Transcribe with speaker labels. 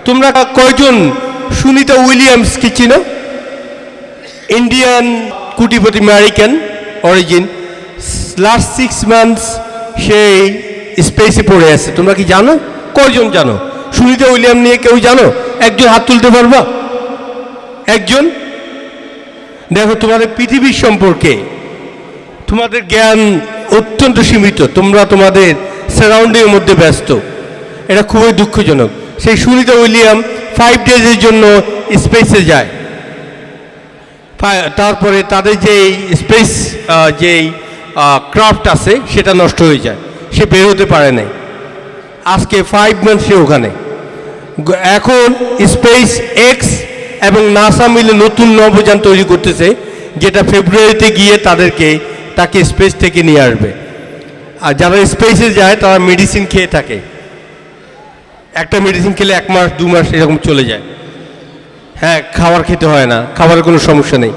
Speaker 1: তোমরা কয়জন সুনিতা উইলিয়ামস কি চিনো? ইন্ডিয়ান কোটিপতি, আমেরিকান অরিজিন। লাস্ট 6 মান্থস সেই স্পেসে পড়ে আছে। তোমরা কি জানো? কয়জন জানো? সুনিতা উইলিয়াম নিয়ে কেউ জানো? একজন হাত তুলতে পারবা? একজন? দেখো, তোমাদের পৃথিবীর সম্পর্কে তোমাদের জ্ঞান অত্যন্ত সীমিত। তোমরা তোমাদের সারাউন্ডিংয়ের মধ্যে ব্যস্ত। এটা খুবই দুঃখজনক। সেই সুনিতা উইলিয়াম 5 ডেজের জন্য স্পেসে যায়। তারপরে তাদের যেই স্পেস যেই ক্রাফট আছে সেটা নষ্ট হয়ে যায়, সে বের হতে পারে নাই। আজকে 5 মান্থ সে ওখানে। এখন স্পেস এক্স এবং নাসা মিলে নতুন নভোযান তৈরি করতেছে, যেটা ফেব্রুয়ারিতে গিয়ে তাকে স্পেস থেকে নিয়ে আসবে। আর যারা স্পেসে যায় তারা মেডিসিন খেয়ে থাকে। একটা মেডিসিন খেলে 1 মাস 2 মাস এরকম চলে যায়। হ্যাঁ, খাবার খেতে হয় না, খাবারের কোনো সমস্যা নেই।